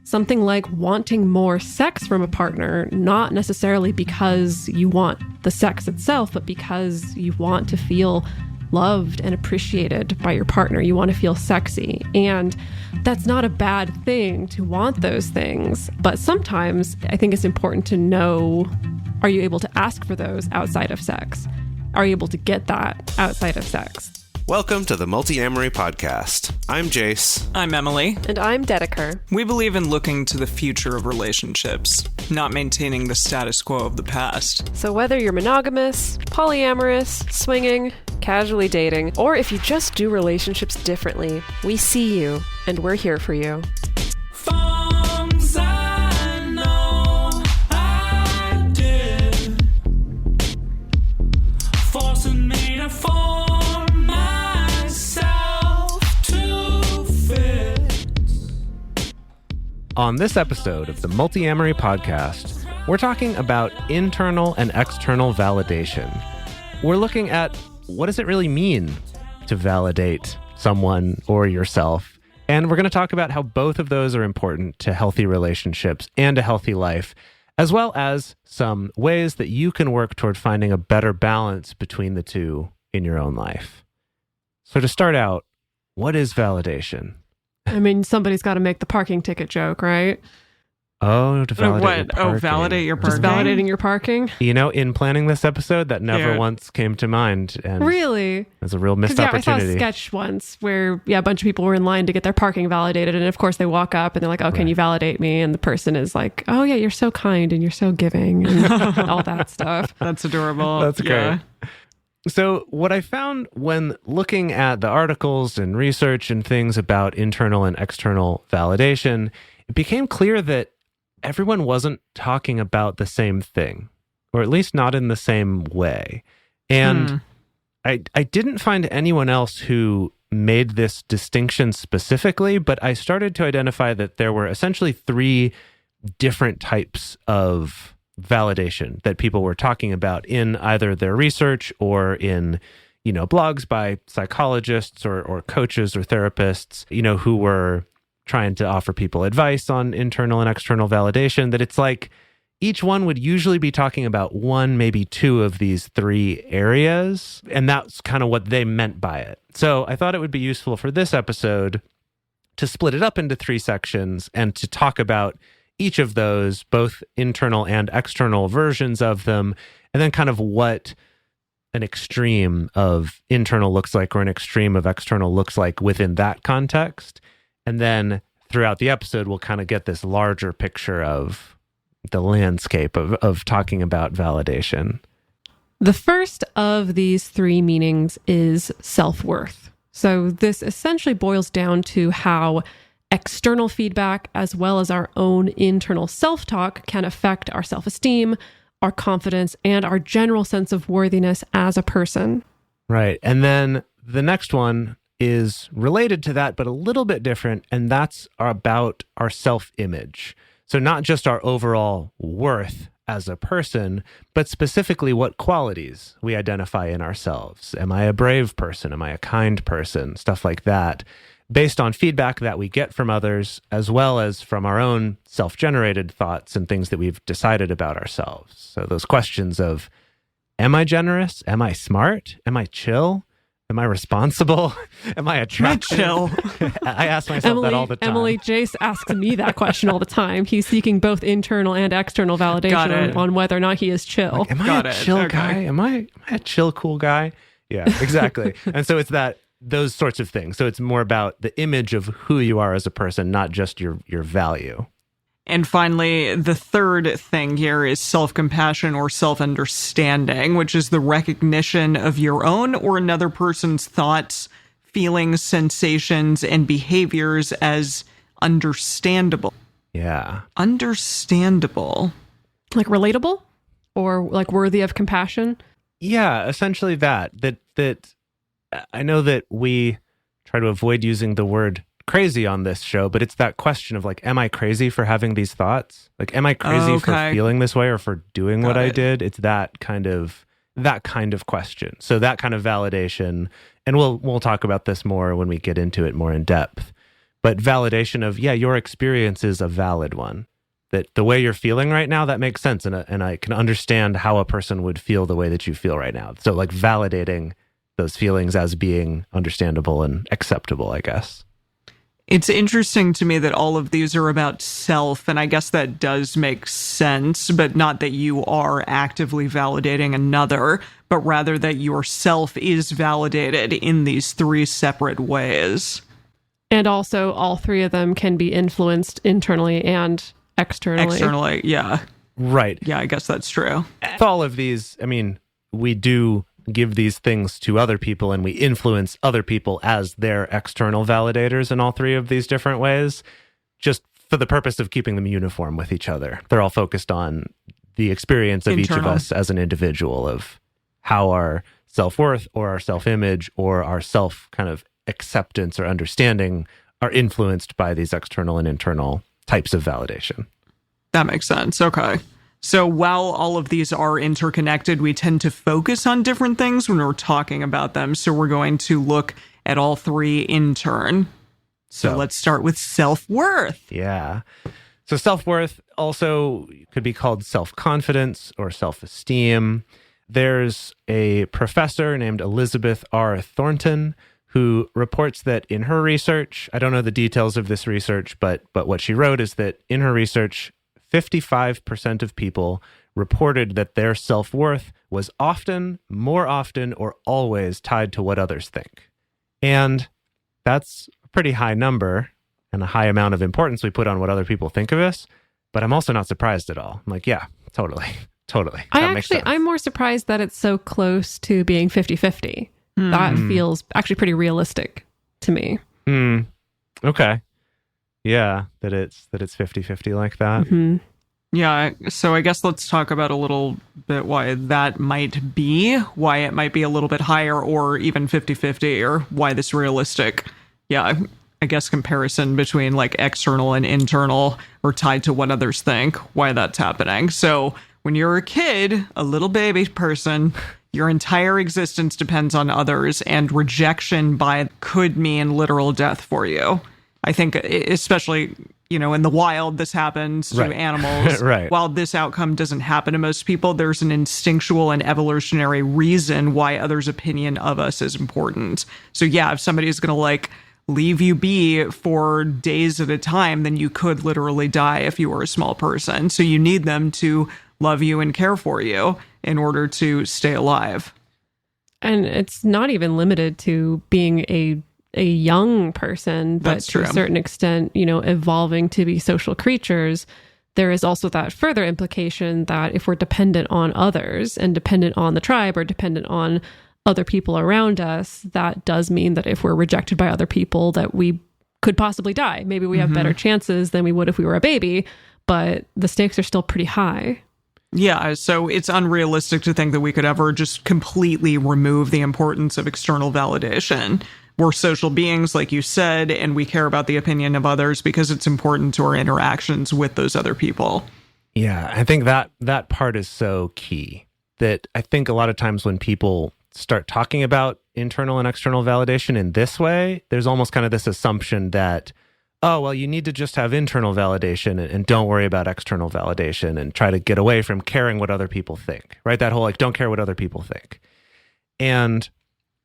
Something like wanting more sex from a partner, not necessarily because you want the sex itself, but because you want to feel loved and appreciated by your partner. You want to feel sexy. And that's not a bad thing to want those things. But sometimes I think it's important to know, are you able to ask for those outside of sex? Are you able to get that outside of sex? Welcome to the Multiamory podcast. I'm Jace. I'm Emily. And I'm Dedeker. We believe in looking to the future of relationships, not maintaining the status quo of the past. So whether you're monogamous, polyamorous, swinging, casually dating, or if you just do relationships differently, we see you and we're here for you. On this episode of the Multiamory podcast, we're talking about internal and external validation. We're looking at what does it really mean to validate someone or yourself? And we're going to talk about how both of those are important to healthy relationships and a healthy life, as well as some ways that you can work toward finding a better balance between the two in your own life. So to start out, what is validation? I mean, somebody's got to make the parking ticket joke, right? Oh, to validate your parking. Oh, validate your parking? Just validating your parking? You know, in planning this episode, that never once came to mind. And really? It's a real missed opportunity. I saw a sketch once where, a bunch of people were in line to get their parking validated. And of course, they walk up and they're like, oh, can you validate me? And the person is like, oh, yeah, you're so kind and you're so giving and all that stuff. That's adorable. That's great. So what I found when looking at the articles and research and things about internal and external validation, it became clear that everyone wasn't talking about the same thing, or at least not in the same way. And I didn't find anyone else who made this distinction specifically, but I started to identify that there were essentially three different types of validation that people were talking about in either their research or in, blogs by psychologists or coaches or therapists, who were trying to offer people advice on internal and external validation, that it's like each one would usually be talking about one, maybe two of these three areas. And that's kind of what they meant by it. So I thought it would be useful for this episode to split it up into three sections and to talk about each of those, both internal and external versions of them, and then kind of what an extreme of internal looks like or an extreme of external looks like within that context. And then throughout the episode, we'll kind of get this larger picture of the landscape of talking about validation. The first of these three meanings is self-worth. So this essentially boils down to how external feedback, as well as our own internal self-talk, can affect our self-esteem, our confidence, and our general sense of worthiness as a person. Right. And then the next one is related to that, but a little bit different, and that's about our self-image. So not just our overall worth as a person, but specifically what qualities we identify in ourselves. Am I a brave person? Am I a kind person? Stuff like that, based on feedback that we get from others, as well as from our own self-generated thoughts and things that we've decided about ourselves. So those questions of, am I generous? Am I smart? Am I chill? Am I responsible? Am I attractive? Chill. I ask myself that all the time. Jace asks me that question all the time. He's seeking both internal and external validation on whether or not he is chill. Like, am I a chill guy? Am I a chill, cool guy? Yeah, exactly. And so it's those sorts of things. So it's more about the image of who you are as a person, not just your value. And finally, the third thing here is self-compassion or self-understanding, which is the recognition of your own or another person's thoughts, feelings, sensations, and behaviors as understandable. Yeah. Understandable. Like relatable? Or like worthy of compassion? Yeah, essentially that I know that we try to avoid using the word crazy on this show, but it's that question of like, am I crazy for having these thoughts? Like, am I crazy for feeling this way or for doing what I did? It's that kind of question. So that kind of validation, and we'll talk about this more when we get into it more in depth. but validation of, yeah, your experience is a valid one. That the way you're feeling right now, that makes sense. And I can understand how a person would feel the way that you feel right now. So like validating those feelings as being understandable and acceptable, I guess. It's interesting to me that all of these are about self, and I guess that does make sense, but not that you are actively validating another, but rather that yourself is validated in these three separate ways. And also, all three of them can be influenced internally and externally. Externally, yeah. Right. Yeah, I guess that's true. With all of these, I mean, we do give these things to other people and we influence other people as their external validators in all three of these different ways, just for the purpose of keeping them uniform with each other. They're all focused on the experience of each of us as an individual, of how our self-worth or our self-image or our self kind of acceptance or understanding are influenced by these external and internal types of validation. That makes sense. Okay. So while all of these are interconnected, we tend to focus on different things when we're talking about them. So we're going to look at all three in turn. So let's start with self-worth. Yeah. So self-worth also could be called self-confidence or self-esteem. There's a professor named Elizabeth R. Thornton who reports that in her research, I don't know the details of this research, but what she wrote is that in her research, 55% of people reported that their self-worth was often, more often, or always tied to what others think. And that's a pretty high number and a high amount of importance we put on what other people think of us. But I'm also not surprised at all. I'm like, yeah, totally. I'm more surprised that it's so close to being 50-50. That feels actually pretty realistic to me. Okay. Yeah, that it's 50-50 like that. Mm-hmm. Yeah, so I guess let's talk about a little bit why that might be, why it might be a little bit higher or even 50-50, or why this realistic. Yeah, I guess comparison between like external and internal or tied to what others think, why that's happening. So when you're a kid, a little baby person, your entire existence depends on others, and rejection by could mean literal death for you. I think especially, in the wild, this happens to animals. Right. While this outcome doesn't happen to most people, there's an instinctual and evolutionary reason why others' opinion of us is important. So yeah, if somebody is going to leave you be for days at a time, then you could literally die if you were a small person. So you need them to love you and care for you in order to stay alive. And it's not even limited to being a young person, but to a certain extent, evolving to be social creatures. There is also that further implication that if we're dependent on others and dependent on the tribe or dependent on other people around us, that does mean that if we're rejected by other people, that we could possibly die. Maybe we have better chances than we would if we were a baby, but the stakes are still pretty high. Yeah, so it's unrealistic to think that we could ever just completely remove the importance of external validation. We're social beings, like you said, and we care about the opinion of others because it's important to our interactions with those other people. Yeah, I think that part is so key. That I think a lot of times when people start talking about internal and external validation in this way, there's almost kind of this assumption that, oh, well, you need to just have internal validation and don't worry about external validation and try to get away from caring what other people think, right? That whole don't care what other people think. And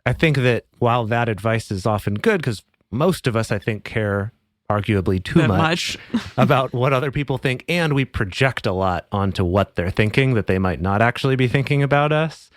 I think that while that advice is often good, because most of us, I think, care arguably too much about what other people think, and we project a lot onto what they're thinking that they might not actually be thinking about us.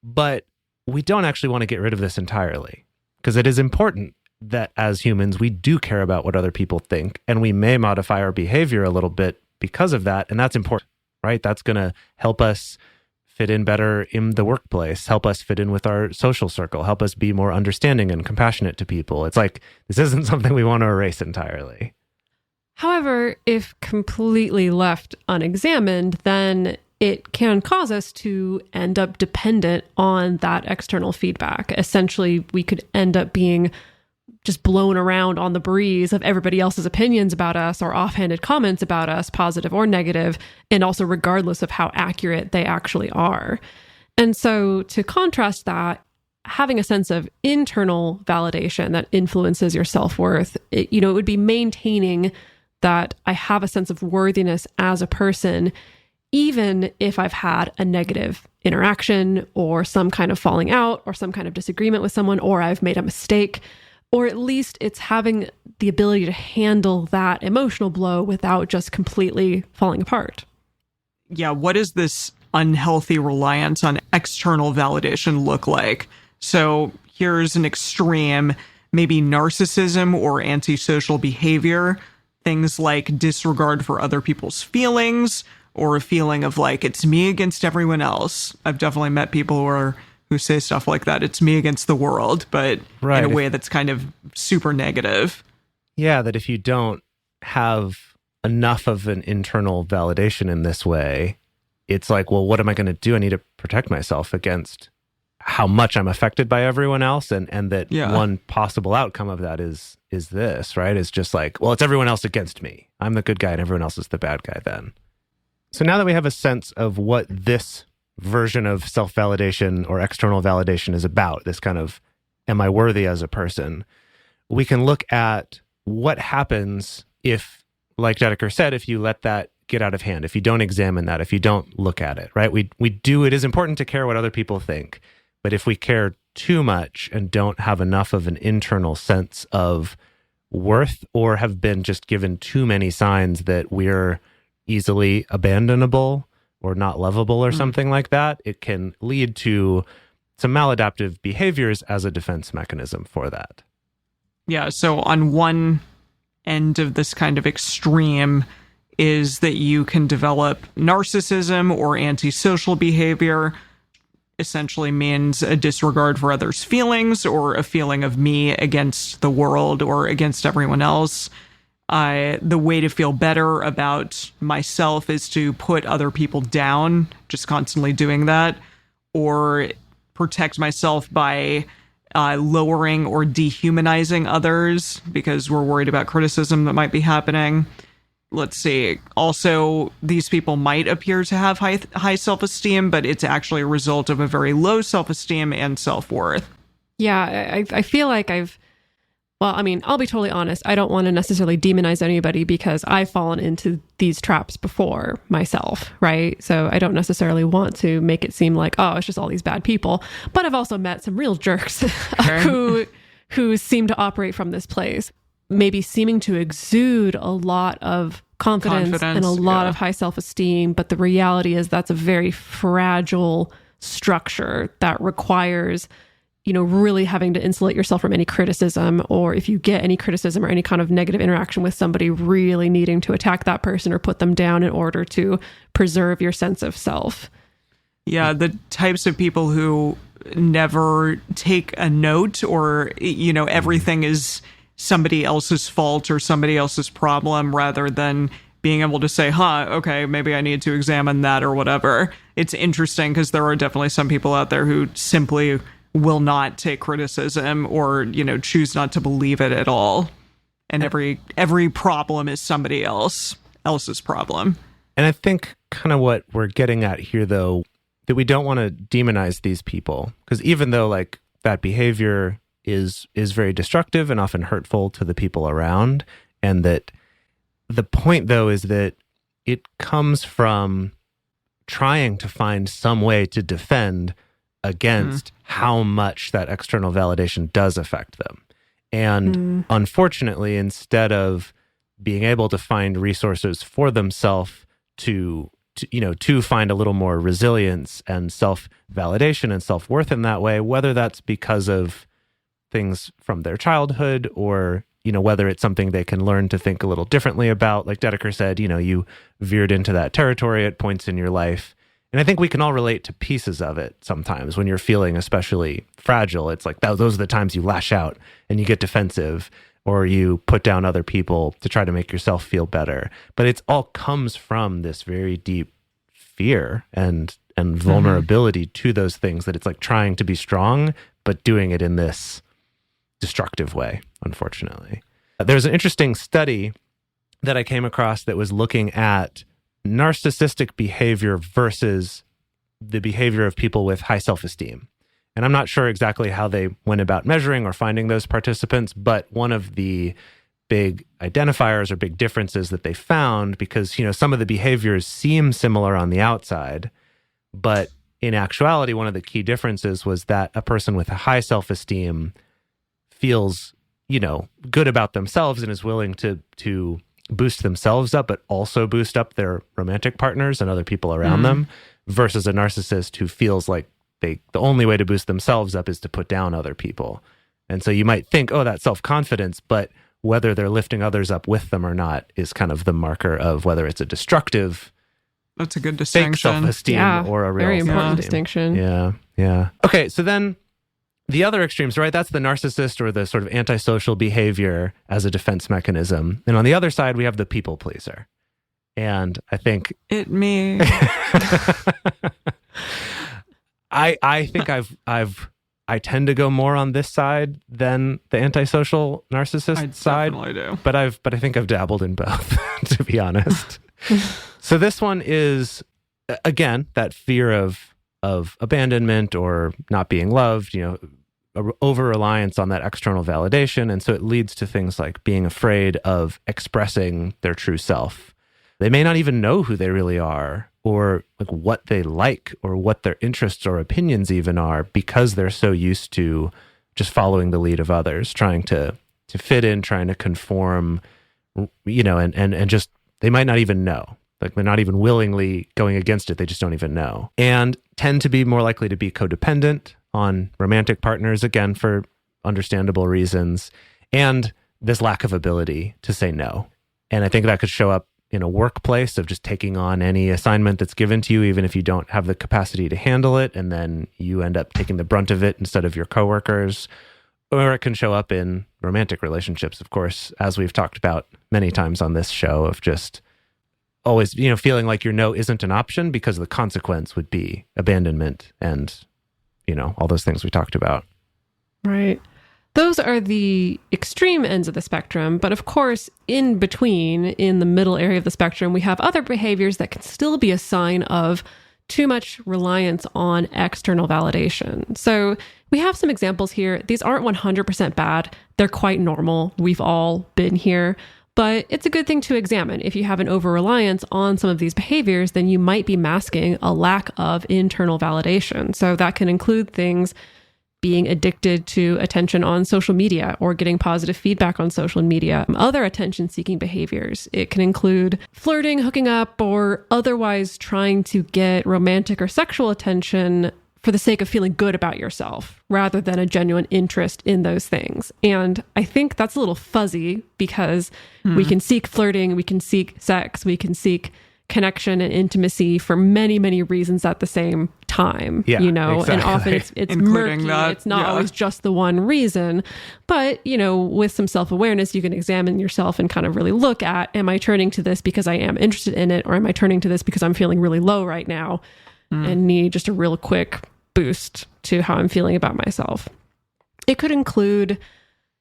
But we don't actually want to get rid of this entirely, because it is important that as humans, we do care about what other people think, and we may modify our behavior a little bit because of that. And that's important, right? That's going to help us fit in better in the workplace, help us fit in with our social circle, help us be more understanding and compassionate to people. It's like, this isn't something we want to erase entirely. However, if completely left unexamined, then it can cause us to end up dependent on that external feedback. Essentially, we could end up being just blown around on the breeze of everybody else's opinions about us or offhanded comments about us, positive or negative, and also regardless of how accurate they actually are. And so to contrast that, having a sense of internal validation that influences your self-worth. It would be maintaining that I have a sense of worthiness as a person, even if I've had a negative interaction or some kind of falling out or some kind of disagreement with someone, or I've made a mistake, or at least it's having the ability to handle that emotional blow without just completely falling apart. Yeah, what does this unhealthy reliance on external validation look like? So here's an extreme, maybe narcissism or antisocial behavior, things like disregard for other people's feelings, or a feeling of like, it's me against everyone else. I've definitely met people who say stuff like that. It's me against the world, but in a way that's kind of super negative. Yeah, that if you don't have enough of an internal validation in this way, it's like, well, what am I going to do? I need to protect myself against how much I'm affected by everyone else. And that one possible outcome of that is this, right? Is just like, well, it's everyone else against me. I'm the good guy and everyone else is the bad guy then. So now that we have a sense of what this version of self-validation or external validation is about, this kind of, am I worthy as a person? We can look at what happens if, like Dedeker said, if you let that get out of hand, if you don't examine that, if you don't look at it, right? It is important to care what other people think, but if we care too much and don't have enough of an internal sense of worth, or have been just given too many signs that we're easily abandonable or not lovable or something like that, it can lead to some maladaptive behaviors as a defense mechanism for that. Yeah, so on one end of this kind of extreme is that you can develop narcissism or antisocial behavior. Essentially means a disregard for others' feelings, or a feeling of me against the world or against everyone else. The way to feel better about myself is to put other people down, just constantly doing that, or protect myself by lowering or dehumanizing others because we're worried about criticism that might be happening. Let's see. Also, these people might appear to have high self-esteem, but it's actually a result of a very low self-esteem and self-worth. Yeah, I feel like I'll be totally honest. I don't want to necessarily demonize anybody because I've fallen into these traps before myself, right? So I don't necessarily want to make it seem like, oh, it's just all these bad people. But I've also met some real jerks who seem to operate from this place, maybe seeming to exude a lot of confidence and a lot of high self-esteem. But the reality is that's a very fragile structure that requires really having to insulate yourself from any criticism, or if you get any criticism or any kind of negative interaction with somebody, really needing to attack that person or put them down in order to preserve your sense of self. Yeah, the types of people who never take a note, or, everything is somebody else's fault or somebody else's problem, rather than being able to say, okay, maybe I need to examine that or whatever. It's interesting because there are definitely some people out there who simply will not take criticism, or, choose not to believe it at all. And every problem is somebody else's problem. And I think kind of what we're getting at here, though, that we don't want to demonize these people, because even though like that behavior is very destructive and often hurtful to the people around, and that the point, though, is that it comes from trying to find some way to defend against how much that external validation does affect them. And unfortunately, instead of being able to find resources for themselves to find a little more resilience and self-validation and self-worth in that way, whether that's because of things from their childhood, or, whether it's something they can learn to think a little differently about. Like Dedeker said, you veered into that territory at points in your life. And I think we can all relate to pieces of it sometimes when you're feeling especially fragile. It's like those are the times you lash out and you get defensive, or you put down other people to try to make yourself feel better. But it's all comes from this very deep fear and vulnerability to those things, that it's like trying to be strong, but doing it in this destructive way, unfortunately. There's an interesting study that I came across that was looking at narcissistic behavior versus the behavior of people with high self-esteem. And I'm not sure exactly how they went about measuring or finding those participants, but one of the big identifiers or big differences that they found, because, some of the behaviors seem similar on the outside, but in actuality, one of the key differences was that a person with a high self-esteem feels, good about themselves and is willing to boost themselves up, but also boost up their romantic partners and other people around them, versus a narcissist who feels like the only way to boost themselves up is to put down other people. And so you might think, oh, that's self-confidence, but whether they're lifting others up with them or not is kind of the marker of whether it's a destructive, that's a good fake distinction, self-esteem or a real very important self-esteem. distinction. Yeah. Okay, so then the other extremes, right? That's the narcissist or the sort of antisocial behavior as a defense mechanism. And on the other side, we have the people pleaser. And I think me. I think I tend to go more on this side than the antisocial narcissist side. I definitely do. But I think I've dabbled in both, to be honest. So this one is, again, that fear of abandonment or not being loved, over-reliance on that external validation. And so it leads to things like being afraid of expressing their true self. They may not even know who they really are, or like what they like, or what their interests or opinions even are, because they're so used to just following the lead of others, trying to fit in, trying to conform, and just, they might not even know. Like they're not even willingly going against it. They just don't even know. And tend to be more likely to be codependent on romantic partners, again, for understandable reasons. And this lack of ability to say no. And I think that could show up in a workplace of just taking on any assignment that's given to you, even if you don't have the capacity to handle it. And then you end up taking the brunt of it instead of your coworkers. Or it can show up in romantic relationships, of course, as we've talked about many times on this show, of just always, feeling like your no isn't an option because the consequence would be abandonment and, all those things we talked about. Right. Those are the extreme ends of the spectrum. But of course, in between, in the middle area of the spectrum, we have other behaviors that can still be a sign of too much reliance on external validation. So we have some examples here. These aren't 100% bad. They're quite normal. We've all been here. But it's a good thing to examine. If you have an over-reliance on some of these behaviors, then you might be masking a lack of internal validation. So that can include things being addicted to attention on social media or getting positive feedback on social media, other attention-seeking behaviors. It can include flirting, hooking up, or otherwise trying to get romantic or sexual attention for the sake of feeling good about yourself, rather than a genuine interest in those things. And I think that's a little fuzzy because we can seek flirting, we can seek sex, we can seek connection and intimacy for many, many reasons at the same time, exactly. And often it's murky. It's not always just the one reason. But, with some self-awareness, you can examine yourself and kind of really look at, am I turning to this because I am interested in it? Or am I turning to this because I'm feeling really low right now and need just a real quick boost to how I'm feeling about myself? It could include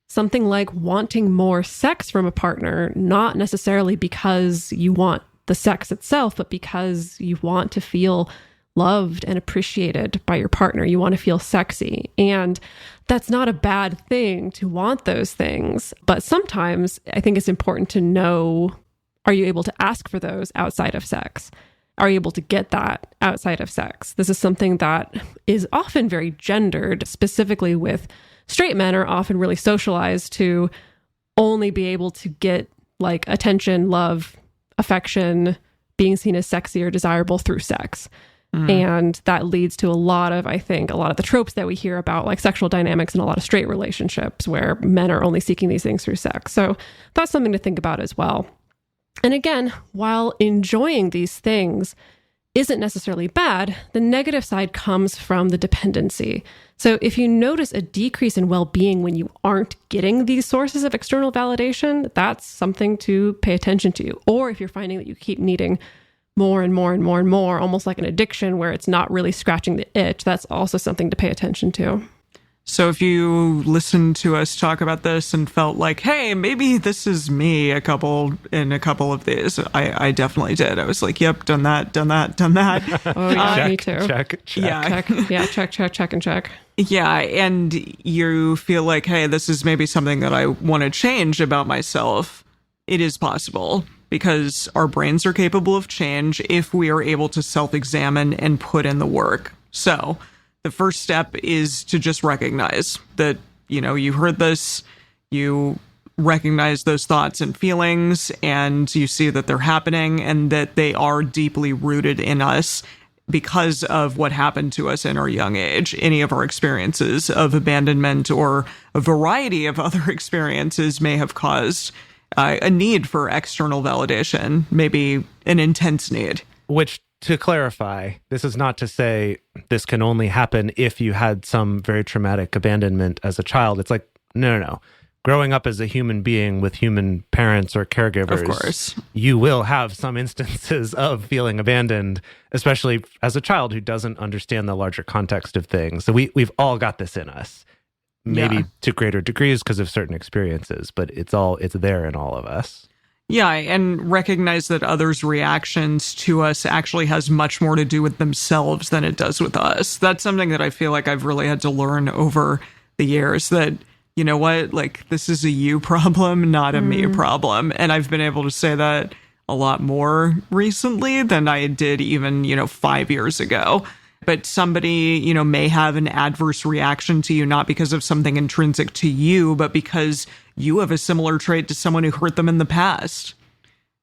something like wanting more sex from a partner, not necessarily because you want the sex itself, but because you want to feel loved and appreciated by your partner. You want to feel sexy. And that's not a bad thing to want those things. But sometimes I think it's important to know, are you able to ask for those outside of sex? Are you able to get that outside of sex? This is something that is often very gendered, specifically with straight men are often really socialized to only be able to get like attention, love, affection, being seen as sexy or desirable through sex. And that leads to a lot of the tropes that we hear about, like sexual dynamics in a lot of straight relationships where men are only seeking these things through sex. So that's something to think about as well. And again, while enjoying these things isn't necessarily bad, the negative side comes from the dependency. So if you notice a decrease in well-being when you aren't getting these sources of external validation, that's something to pay attention to. Or if you're finding that you keep needing more and more and more and more, almost like an addiction where it's not really scratching the itch, that's also something to pay attention to. So if you listened to us talk about this and felt like, hey, maybe this is me in a couple of these, I definitely did. I was like, yep, done that. Oh yeah, Check, me too. check. Yeah. Check and check. Yeah, and you feel like, hey, this is maybe something that I want to change about myself. It is possible because our brains are capable of change if we are able to self-examine and put in the work. So the first step is to just recognize that, you heard this, you recognize those thoughts and feelings, and you see that they're happening and that they are deeply rooted in us because of what happened to us in our young age. Any of our experiences of abandonment or a variety of other experiences may have caused a need for external validation, maybe an intense need. Which, to clarify, this is not to say this can only happen if you had some very traumatic abandonment as a child. It's like, no. Growing up as a human being with human parents or caregivers, of course, you will have some instances of feeling abandoned, especially as a child who doesn't understand the larger context of things. So we've all got this in us, maybe to greater degrees because of certain experiences, but it's there in all of us. Yeah, and recognize that others' reactions to us actually has much more to do with themselves than it does with us. That's something that I feel like I've really had to learn over the years, that, you know what, like, this is a you problem, not a me problem. And I've been able to say that a lot more recently than I did even, 5 years ago. But somebody, may have an adverse reaction to you, not because of something intrinsic to you, but because you have a similar trait to someone who hurt them in the past.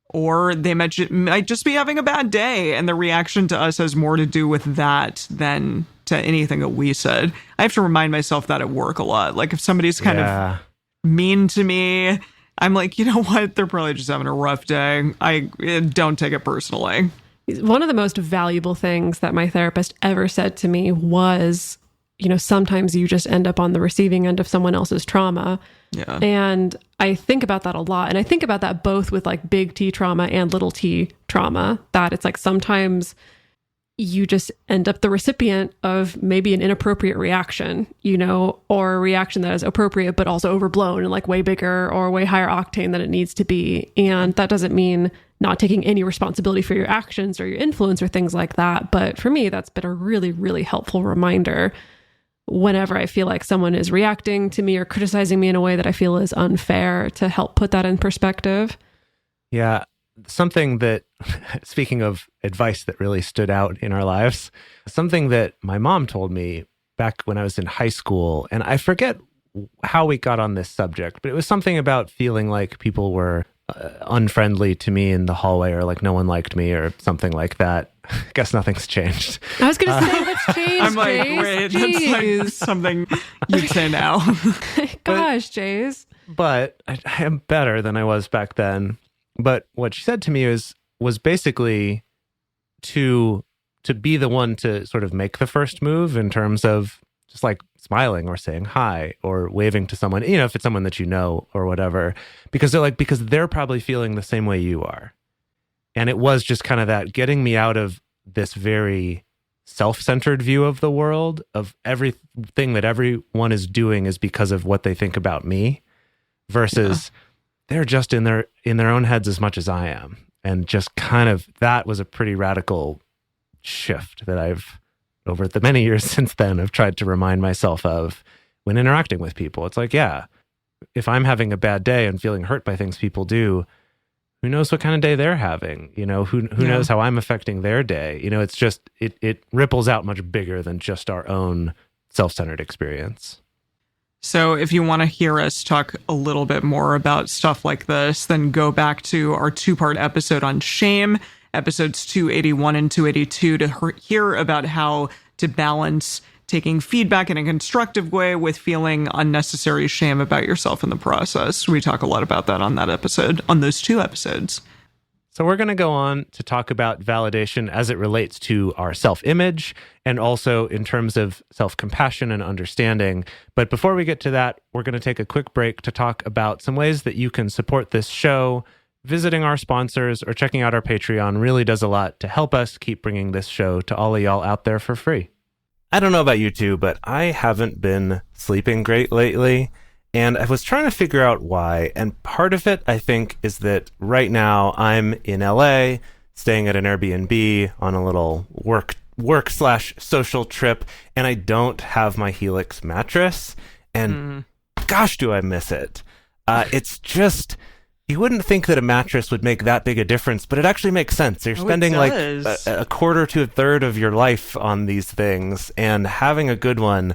Or they might just be having a bad day, and the reaction to us has more to do with that than to anything that we said. I have to remind myself that at work a lot. Like, if somebody's kind of mean to me, I'm like, you know what? They're probably just having a rough day. I don't take it personally. One of the most valuable things that my therapist ever said to me was, sometimes you just end up on the receiving end of someone else's trauma. Yeah. And I think about that a lot. And I think about that both with like big T trauma and little t trauma, that it's like sometimes you just end up the recipient of maybe an inappropriate reaction, or a reaction that is appropriate, but also overblown and like way bigger or way higher octane than it needs to be. And that doesn't mean not taking any responsibility for your actions or your influence or things like that. But for me, that's been a really, really helpful reminder whenever I feel like someone is reacting to me or criticizing me in a way that I feel is unfair, to help put that in perspective. Yeah. Something that, speaking of advice that really stood out in our lives, something that my mom told me back when I was in high school, and I forget how we got on this subject, but it was something about feeling like people were unfriendly to me in the hallway, or like no one liked me or something like that. I guess nothing's changed. I was going to say, what's changed, I'm like, Jace? wait, that's like something you'd say now. Gosh, Jace. But I am better than I was back then. But what she said to me was basically to be the one to sort of make the first move in terms of just like smiling or saying hi or waving to someone, if it's someone that you know or whatever, because they're probably feeling the same way you are. And it was just kind of that getting me out of this very self-centered view of the world, of everything that everyone is doing is because of what they think about me, versus they're just in their own heads as much as I am. And just kind of, that was a pretty radical shift that I've, over the many years since then, I've tried to remind myself of when interacting with people. It's like, if I'm having a bad day and feeling hurt by things people do, who knows what kind of day they're having? Who knows how I'm affecting their day? It's just, it ripples out much bigger than just our own self-centered experience. So if you want to hear us talk a little bit more about stuff like this, then go back to our 2-part episode on shame, episodes 281 and 282, to hear about how to balance taking feedback in a constructive way with feeling unnecessary shame about yourself in the process. We talk a lot about that on that episode, on those 2 episodes. So we're going to go on to talk about validation as it relates to our self-image and also in terms of self-compassion and understanding. But before we get to that, we're going to take a quick break to talk about some ways that you can support this show. Visiting our sponsors or checking out our Patreon really does a lot to help us keep bringing this show to all of y'all out there for free. I don't know about you two, but I haven't been sleeping great lately. And I was trying to figure out why. And part of it, I think, is that right now I'm in LA, staying at an Airbnb on a little work/social trip, and I don't have my Helix mattress. And gosh, do I miss it. It's just, you wouldn't think that a mattress would make that big a difference, but it actually makes sense. You're spending like a quarter to a third of your life on these things, and having a good one,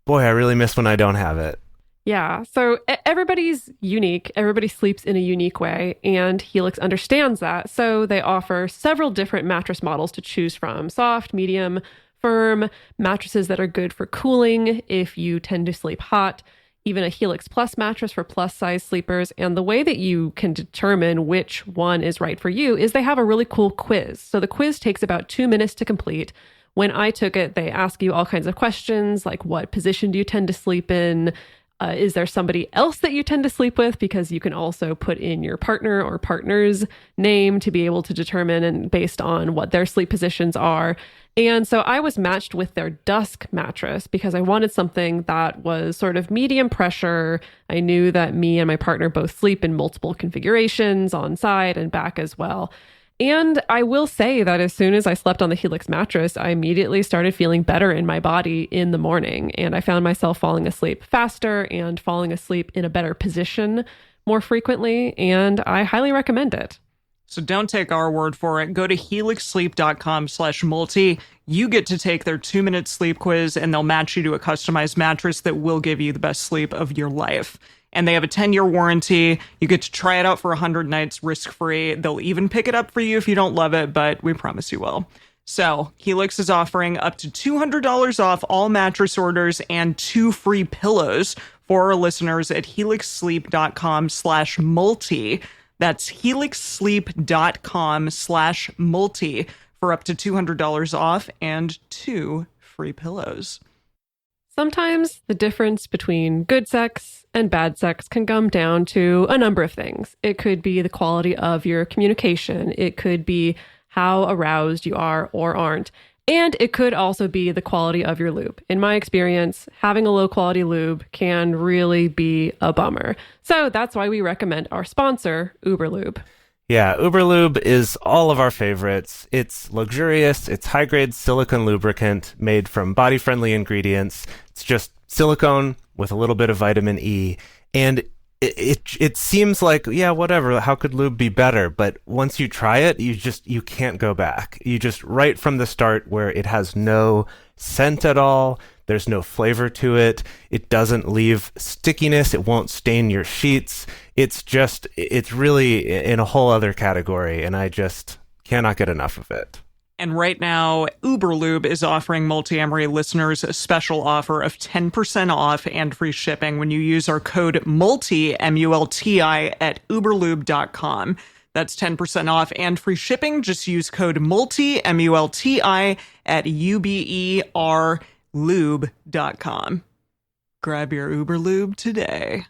boy, I really miss when I don't have it. Yeah, so everybody's unique. Everybody sleeps in a unique way, and Helix understands that. So they offer several different mattress models to choose from: soft, medium, firm, mattresses that are good for cooling if you tend to sleep hot, even a Helix Plus mattress for plus size sleepers. And the way that you can determine which one is right for you is they have a really cool quiz. So the quiz takes about 2 minutes to complete. When I took it, they ask you all kinds of questions like, what position do you tend to sleep in? Is there somebody else that you tend to sleep with? Because you can also put in your partner or partner's name to be able to determine, and based on what their sleep positions are. And so I was matched with their Dusk mattress because I wanted something that was sort of medium pressure. I knew that me and my partner both sleep in multiple configurations on side and back as well. And I will say that as soon as I slept on the Helix mattress, I immediately started feeling better in my body in the morning. And I found myself falling asleep faster and falling asleep in a better position more frequently. And I highly recommend it. So don't take our word for it. Go to helixsleep.com/multi. You get to take their 2-minute sleep quiz, and they'll match you to a customized mattress that will give you the best sleep of your life. And they have a 10-year warranty. You get to try it out for 100 nights risk-free. They'll even pick it up for you if you don't love it, but we promise you will. So Helix is offering up to $200 off all mattress orders and 2 free pillows for our listeners at helixsleep.com/multi. That's helixsleep.com/multi for up to $200 off and 2 free pillows. Sometimes the difference between good sex and bad sex can come down to a number of things. It could be the quality of your communication. It could be how aroused you are or aren't. And it could also be the quality of your lube. In my experience, having a low quality lube can really be a bummer. So that's why we recommend our sponsor, Uberlube. Yeah, Uberlube is all of our favorites. It's luxurious, it's high-grade silicone lubricant made from body-friendly ingredients. It's just silicone with a little bit of vitamin E. And it seems like, yeah, whatever, how could lube be better? But once you try it, you can't go back. You just, right from the start, where it has no scent at all, there's no flavor to it, it doesn't leave stickiness, it won't stain your sheets. It's really in a whole other category, and I just cannot get enough of it. And right now, Uberlube is offering Multiamory listeners a special offer of 10% off and free shipping when you use our code MULTI, M-U-L-T-I, at uberlube.com. That's 10% off and free shipping. Just use code MULTI, M-U-L-T-I, at uberlube.com. Grab your Uberlube today.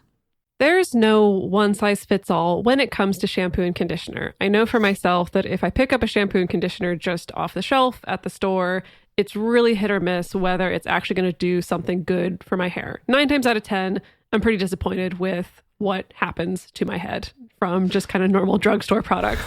There's no one size fits all when it comes to shampoo and conditioner. I know for myself that if I pick up a shampoo and conditioner just off the shelf at the store, it's really hit or miss whether it's actually going to do something good for my hair. 9 times out of 10, I'm pretty disappointed with what happens to my head from just kind of normal drugstore products.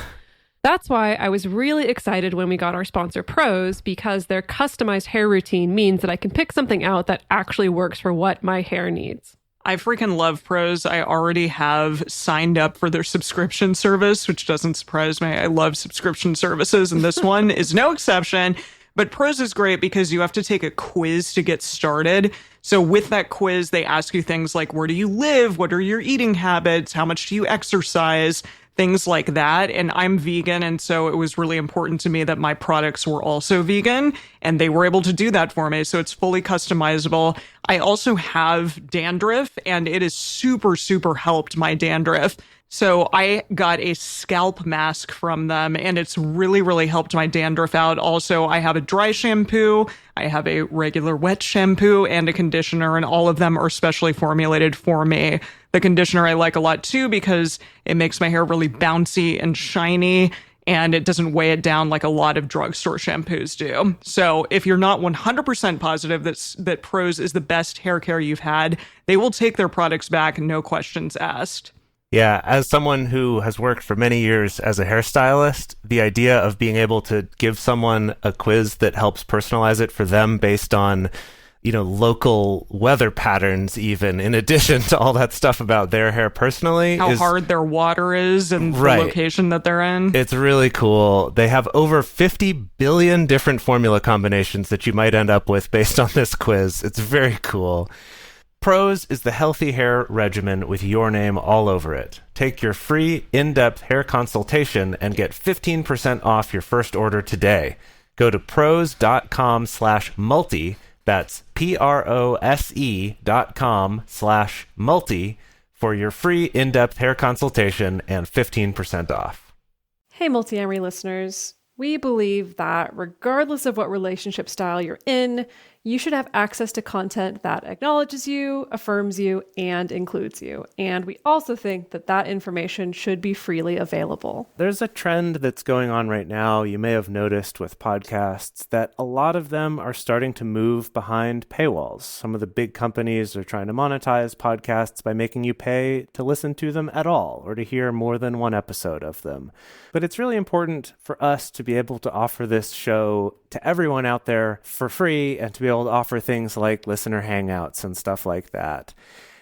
That's why I was really excited when we got our sponsor Prose, because their customized hair routine means that I can pick something out that actually works for what my hair needs. I freaking love Prose. I already have signed up for their subscription service, which doesn't surprise me. I love subscription services, and this one is no exception. But Prose is great because you have to take a quiz to get started. So with that quiz, they ask you things like, where do you live? What are your eating habits? How much do you exercise? Things like that. And I'm vegan, and so it was really important to me that my products were also vegan, and they were able to do that for me. So it's fully customizable. I also have dandruff, and it has super, super helped my dandruff. So I got a scalp mask from them, and it's really, really helped my dandruff out. Also, I have a dry shampoo, I have a regular wet shampoo, and a conditioner, and all of them are specially formulated for me. The conditioner I like a lot too because it makes my hair really bouncy and shiny. and it doesn't weigh it down like a lot of drugstore shampoos do. So if you're not 100% positive that Prose is the best hair care you've had, they will take their products back, no questions asked. Yeah, as someone who has worked for many years as a hairstylist, the idea of being able to give someone a quiz that helps personalize it for them based on, local weather patterns, even in addition to all that stuff about their hair personally. How hard their water is and right. The location that they're in. It's really cool. They have over 50 billion different formula combinations that you might end up with based on this quiz. It's very cool. Prose is the healthy hair regimen with your name all over it. Take your free in-depth hair consultation and get 15% off your first order today. Go to prose.com/multi. That's prose.com/multi for your free in-depth hair consultation and 15% off. Hey, Multiamory listeners. We believe that regardless of what relationship style you're in, you should have access to content that acknowledges you, affirms you, and includes you. And we also think that that information should be freely available. There's a trend that's going on right now, you may have noticed with podcasts, that a lot of them are starting to move behind paywalls. Some of the big companies are trying to monetize podcasts by making you pay to listen to them at all or to hear more than one episode of them. But it's really important for us to be able to offer this show to everyone out there for free and to be able to offer things like listener hangouts and stuff like that.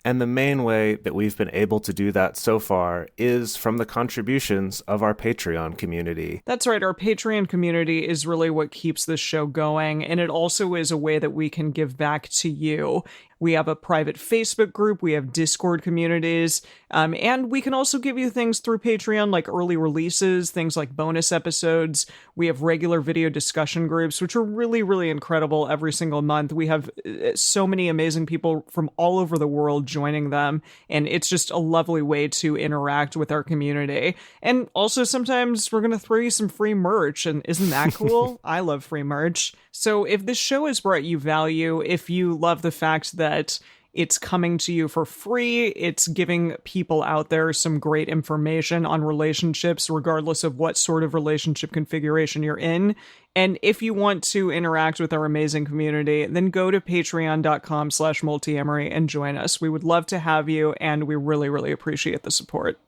And the main way that we've been able to do that so far is from the contributions of our Patreon community. That's right. Our Patreon community is really what keeps this show going, and it also is a way that we can give back to you. We have a private Facebook group, we have Discord communities, and we can also give you things through Patreon like early releases, things like bonus episodes. We have regular video discussion groups, which are really, really incredible every single month. We have so many amazing people from all over the world joining them, and it's just a lovely way to interact with our community. And also sometimes we're going to throw you some free merch, and isn't that cool? I love free merch. So if this show has brought you value, if you love the fact that it's coming to you for free, it's giving people out there some great information on relationships, regardless of what sort of relationship configuration you're in. And if you want to interact with our amazing community, then go to patreon.com/multiamory and join us. We would love to have you, and we really, really appreciate the support.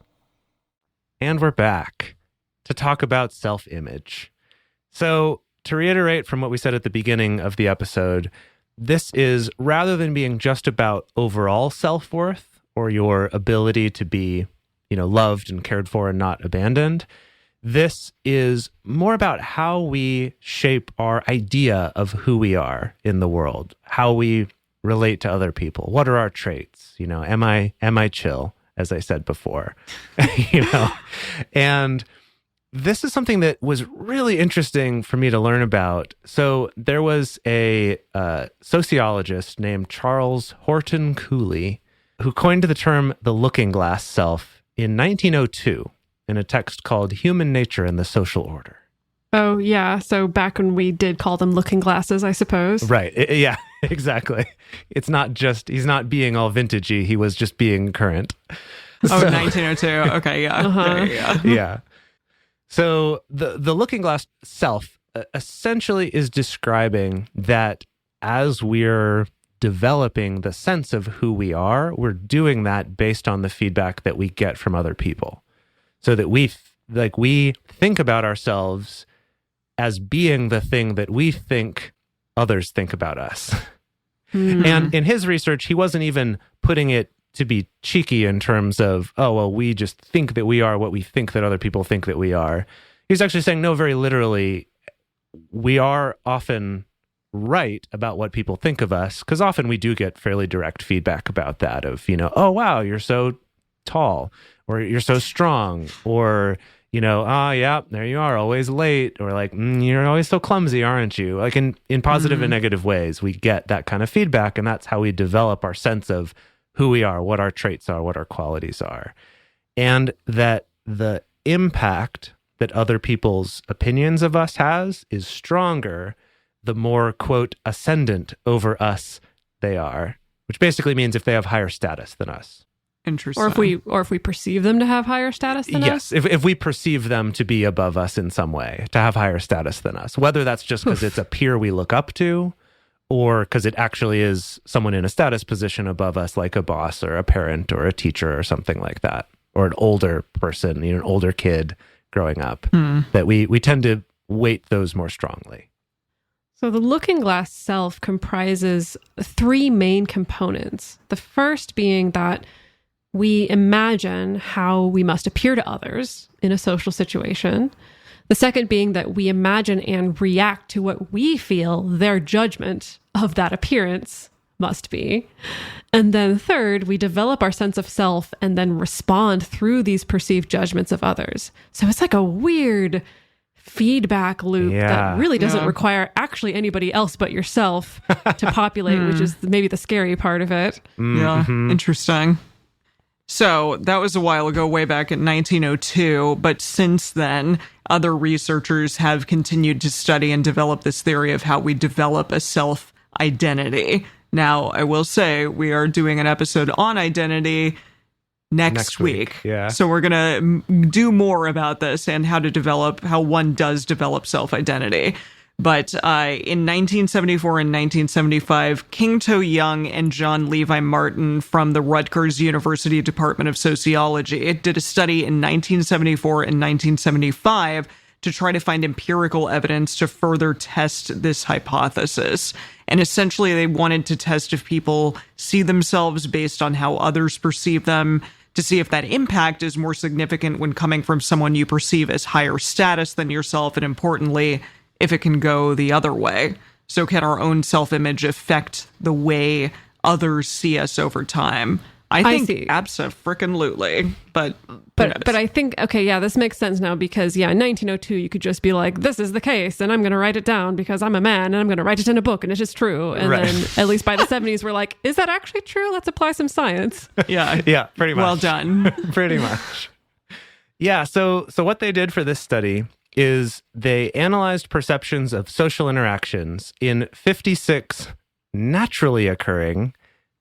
And we're back to talk about self-image. So, to reiterate from what we said at the beginning of the episode, this is, rather than being just about overall self-worth or your ability to be, loved and cared for and not abandoned, this is more about how we shape our idea of who we are in the world, how we relate to other people. What are our traits? Am I chill, as I said before? And this is something that was really interesting for me to learn about. So there was a sociologist named Charles Horton Cooley who coined the term the looking glass self in 1902 in a text called Human Nature and the Social Order. Oh, yeah. So back when we did call them looking glasses, I suppose. Right. Yeah, exactly. It's not just, he's not being all vintagey. He was just being current. Oh, 1902. Okay, yeah. Uh-huh. Yeah. So the looking glass self essentially is describing that as we're developing the sense of who we are, we're doing that based on the feedback that we get from other people. So that we think about ourselves as being the thing that we think others think about us. Mm. And in his research, he wasn't even putting it to be cheeky in terms of, oh, well, we just think that we are what we think that other people think that we are. He's actually saying, no, very literally, we are often right about what people think of us, because often we do get fairly direct feedback about that of, oh, wow, you're so tall, or you're so strong, or, yeah, there you are, always late, or like, you're always so clumsy, aren't you? Like in positive and negative ways, we get that kind of feedback, and that's how we develop our sense of who we are, what our traits are, what our qualities are. And that the impact that other people's opinions of us has is stronger the more, quote, ascendant over us they are, which basically means if they have higher status than us. Interesting. Or if we perceive them to have higher status than us. Yes, if we perceive them to be above us in some way, to have higher status than us, whether that's just because it's a peer we look up to, or because it actually is someone in a status position above us, like a boss or a parent or a teacher or something like that, or an older person, an older kid growing up, that we tend to weight those more strongly. So the looking glass self comprises 3 main components. The first being that we imagine how we must appear to others in a social situation. The second being that we imagine and react to what we feel their judgment of that appearance must be. And then third, we develop our sense of self and then respond through these perceived judgments of others. So it's like a weird feedback loop that really doesn't require actually anybody else but yourself to populate, which is maybe the scary part of it. Yeah, interesting. So that was a while ago, way back in 1902. But since then, other researchers have continued to study and develop this theory of how we develop a self-identity. Now, I will say we are doing an episode on identity next week. Yeah. So we're going to do more about this and how one does develop self-identity. But in 1974 and 1975, King-To Young and John Levi Martin from the Rutgers University Department of Sociology did a study in 1974 and 1975 to try to find empirical evidence to further test this hypothesis. And essentially, they wanted to test if people see themselves based on how others perceive them, to see if that impact is more significant when coming from someone you perceive as higher status than yourself, and importantly, if it can go the other way. So can our own self-image affect the way others see us over time? I think abso-frickin-lutely. But I think, okay, yeah, this makes sense now because, in 1902, you could just be like, this is the case, and I'm going to write it down because I'm a man, and I'm going to write it in a book, and it's just true. And then, at least by the 70s, we're like, is that actually true? Let's apply some science. Yeah, pretty much. Well done. Pretty much. Yeah, so what they did for this study is they analyzed perceptions of social interactions in 56 naturally occurring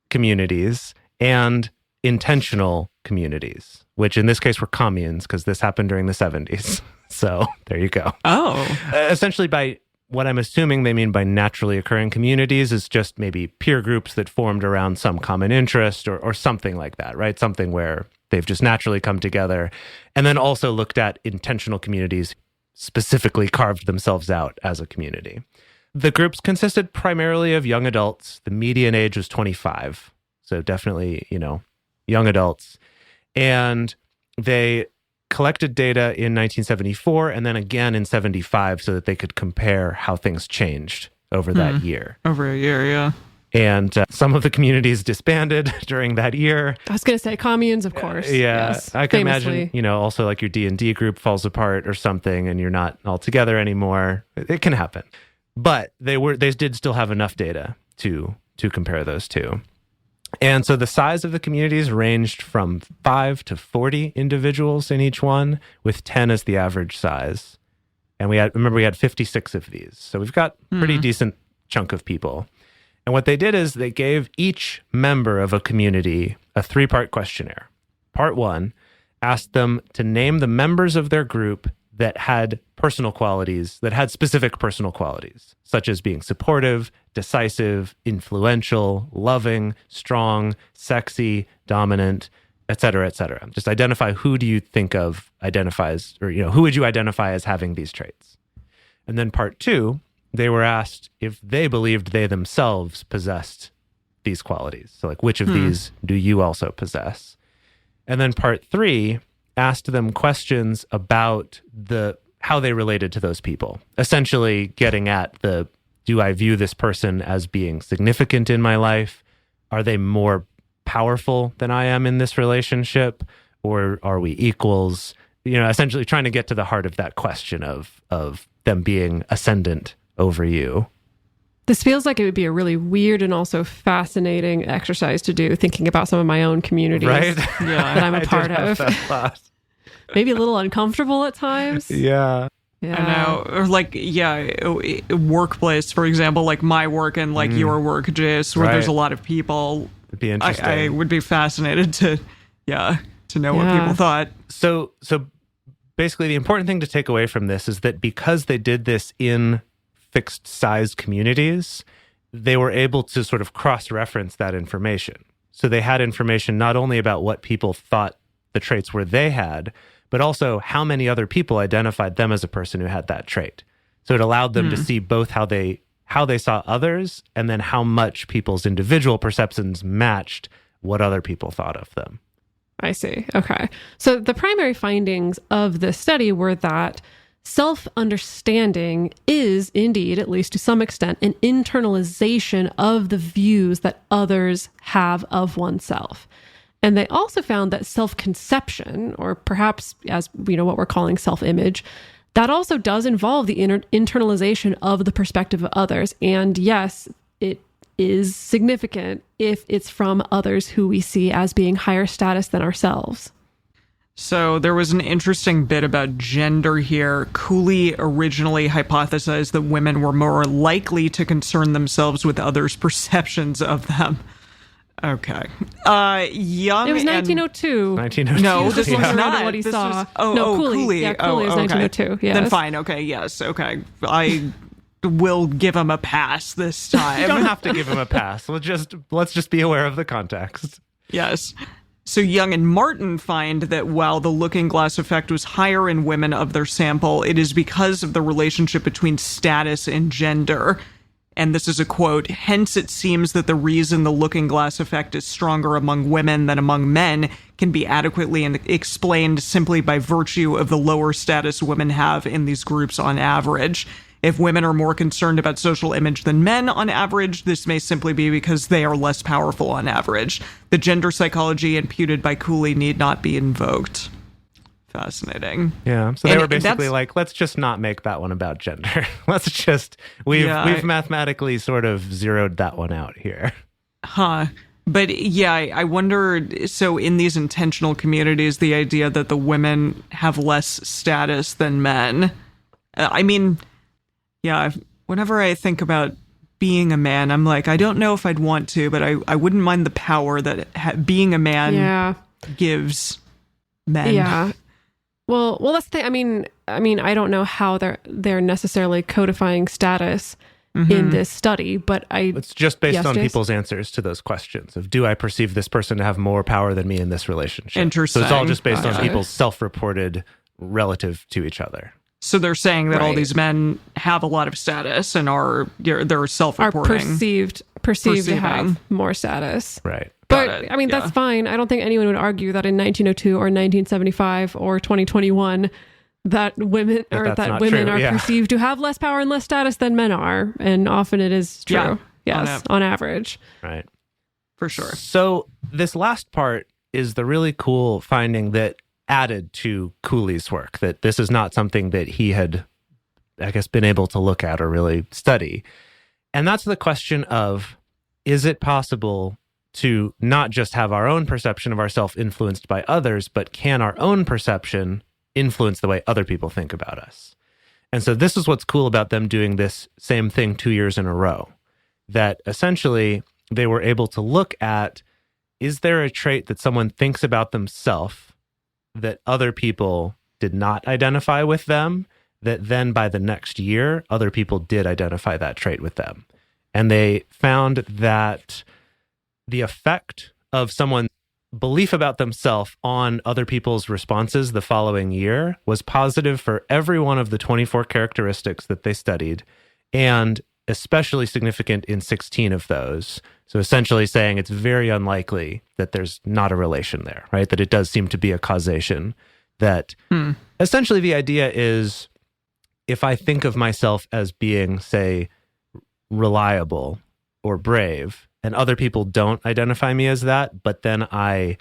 communities and intentional communities, which in this case were communes, because this happened during the 70s. So there you go. Oh. Essentially, by what I'm assuming they mean by naturally occurring communities is just maybe peer groups that formed around some common interest or something like that, right? Something where they've just naturally come together. And then also looked at intentional communities, specifically carved themselves out as a community. The groups consisted primarily of young adults. The median age was 25. So definitely, young adults. And they collected data in 1974 and then again in 75 so that they could compare how things changed over that year. Over a year, yeah. And some of the communities disbanded during that year. I was going to say communes, of course. Yes, I can imagine, also like your D&D group falls apart or something and you're not all together anymore. It can happen. But they did still have enough data to compare those two. And so the size of the communities ranged from 5 to 40 individuals in each one, with 10 as the average size. And we had 56 of these. So we've got a pretty decent chunk of people. And what they did is they gave each member of a community a 3-part questionnaire. Part 1 asked them to name the members of their group that had specific personal qualities, such as being supportive, decisive, influential, loving, strong, sexy, dominant, et cetera, et cetera. Just identify who do you think of identifies, or who would you identify as having these traits? And then part 2, they were asked if they believed they themselves possessed these qualities. So like, which of these do you also possess? And then part 3 asked them questions about how they related to those people, essentially getting at do I view this person as being significant in my life? Are they more powerful than I am in this relationship? Or are we equals? Essentially trying to get to the heart of that question of them being ascendant over you. This feels like it would be a really weird and also fascinating exercise to do, thinking about some of my own communities that I'm a part of. Maybe a little uncomfortable at times. Yeah. I know. Or workplace, for example, like my work and like your work, Jace, where there's a lot of people. It'd be interesting. I would be fascinated to Yeah, to know what Yeah. people thought. So basically the important thing to take away from this is that because they did this in fixed size communities, they were able to sort of cross-reference that information. So they had information not only about what people thought the traits were they had, but also how many other people identified them as a person who had that trait. So it allowed them to see both how they saw others and then how much people's individual perceptions matched what other people thought of them. I see. Okay. So the primary findings of this study were that self-understanding is indeed, at least to some extent, an internalization of the views that others have of oneself. And they also found that self-conception, or perhaps as what we're calling self-image, that also does involve the internalization of the perspective of others. And yes, it is significant if it's from others who we see as being higher status than ourselves. So there was an interesting bit about gender here. Cooley originally hypothesized that women were more likely to concern themselves with others' perceptions of them. Okay. Young. It was 1902. 1902. No, this was Yeah. not What he this saw. Was, No, Cooley. Cooley. Yeah, Cooley was 1902. Yes. Then fine. Okay. Yes. Okay. I will give him a pass this time. You don't have to give him a pass. Let's just be aware of the context. Yes. So Young and Martin find that while the looking glass effect was higher in women of their sample, it is because of the relationship between status and gender. And this is a quote, "Hence it seems that the reason the looking glass effect is stronger among women than among men can be adequately explained simply by virtue of the lower status women have in these groups on average. If women are more concerned about social image than men on average, this may simply be because they are less powerful on average. The gender psychology imputed by Cooley need not be invoked." Fascinating. Yeah. So they were basically like, let's just not make that one about gender. We've mathematically sort of zeroed that one out here. Huh. But yeah, I wonder, so in these intentional communities, the idea that the women have less status than men, I mean, yeah, whenever I think about being a man, I'm like, I don't know if I'd want to, but I wouldn't mind the power that being a man gives men. Yeah. Well, that's the thing. I mean, I don't know how they're necessarily codifying status in this study, but it's just based on Jace? people's answers to those questions of, do I perceive this person to have more power than me in this relationship? Interesting. So it's all just based on people's self-reported relative to each other. So they're saying that all these men have a lot of status and they're self-reporting. Are perceived to have more status. Right. But I mean, that's fine. I don't think anyone would argue that in 1902 or 1975 or 2021 that women are perceived to have less power and less status than men are, and often it is true. Yeah, yes, on average. Right. For sure. So this last part is the really cool finding that added to Cooley's work, that this is not something that he had, I guess, been able to look at or really study. And that's the question of, is it possible to not just have our own perception of ourselves influenced by others, but can our own perception influence the way other people think about us? And so this is what's cool about them doing this same thing 2 years in a row, that essentially they were able to look at, is there a trait that someone thinks about themselves that other people did not identify with them, that then by the next year, other people did identify that trait with them? And they found that the effect of someone's belief about themselves on other people's responses the following year was positive for every one of the 24 characteristics that they studied, and especially significant in 16 of those. So essentially saying it's very unlikely that there's not a relation there, right? That it does seem to be a causation. That essentially the idea is, if I think of myself as being, say, reliable or brave, and other people don't identify me as that, but then I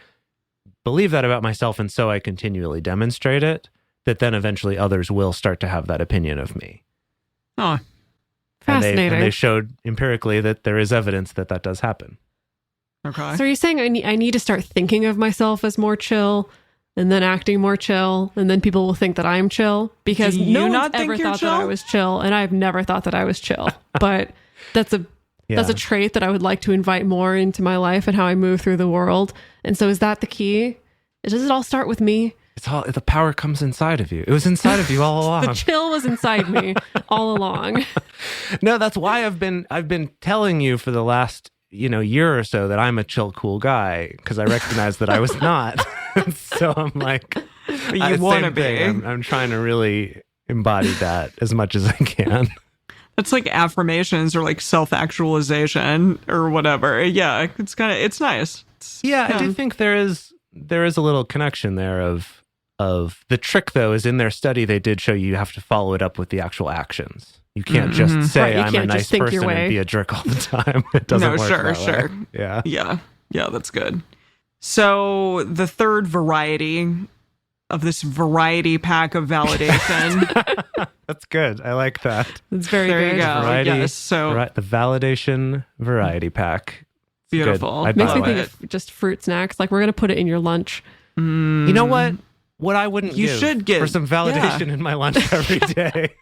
believe that about myself, and so I continually demonstrate it, that then eventually others will start to have that opinion of me. Oh, fascinating. And they showed empirically that there is evidence that that does happen. okay. So are you saying I need to start thinking of myself as more chill, and then acting more chill, and then people will think that I'm chill? Because Do you no not one's think ever you're thought that I chill? was chill, and I've never thought that I was chill. But that's a trait that I would like to invite more into my life and how I move through the world. And so is that the key? Does it all start with me? The power comes inside of you. It was inside of you all along. The chill was inside me all along. No, that's why I've been telling you for the last, year or so that I'm a chill, cool guy, because I recognized that I was not. So I'm like, you want to be. I'm trying to really embody that as much as I can. It's like affirmations or like self-actualization or whatever. Yeah, it's nice. I do think there is a little connection there of the trick, though, is in their study they did show you have to follow it up with the actual actions. You can't just say I'm a nice person and be a jerk all the time. It doesn't work that way. Yeah, that's good. So the third variety of this variety pack of validation. That's good. I like that. It's very good. There you go. Variety, yes, so the validation variety pack. It's beautiful. Makes me think of just fruit snacks. Like, we're going to put it in your lunch. You know what? What I wouldn't should give for some validation in my lunch every day.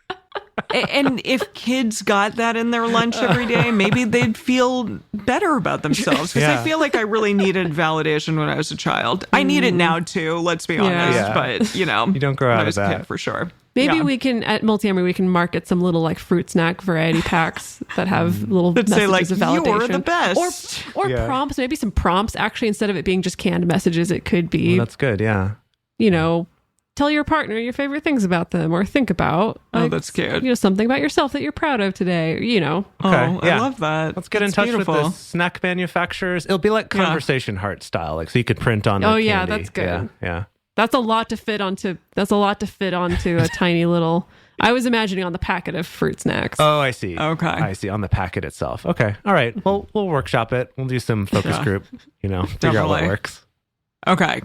And if kids got that in their lunch every day, maybe they'd feel better about themselves. Because I feel like I really needed validation when I was a child. I need it now too, let's be honest. But, you don't grow out of that. Kid, for sure. Maybe we can, at Multiamory, we can market some little like fruit snack variety packs that have little messages say like, of validation. You're the best. Or prompts, maybe some prompts. Actually, instead of it being just canned messages, it could be... Well, that's good, yeah. Tell your partner your favorite things about them, or think about that's cute. Something about yourself that you're proud of today. Okay, I love that. Let's get in touch with the snack manufacturers. It'll be like conversation heart style, like so you could print on. Yeah, that's good. Yeah. That's a lot to fit onto. A tiny little. I was imagining on the packet of fruit snacks. Oh, I see. Okay, I see on the packet itself. Okay, all right. Well, we'll workshop it. We'll do some focus group. Figure out what works. Okay.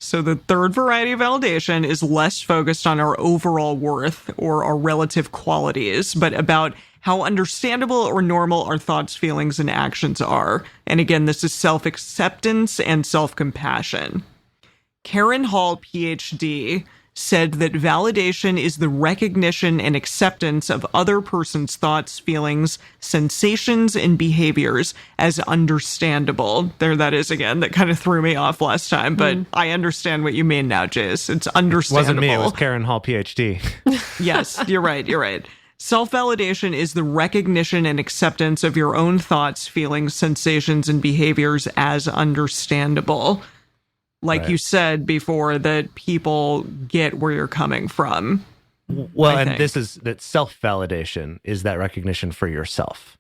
So the third variety of validation is less focused on our overall worth or our relative qualities, but about how understandable or normal our thoughts, feelings, and actions are. And again, this is self-acceptance and self-compassion. Karen Hall, PhD, said that validation is the recognition and acceptance of other person's thoughts, feelings, sensations, and behaviors as understandable. There that is again. That kind of threw me off last time, but I understand what you mean now, Jace. It's understandable. It wasn't me, it was Karen Hall, PhD. Yes, you're right. Self-validation is the recognition and acceptance of your own thoughts, feelings, sensations, and behaviors as understandable. Like you said before, that people get where you're coming from. Well, and this is that self-validation is that recognition for yourself.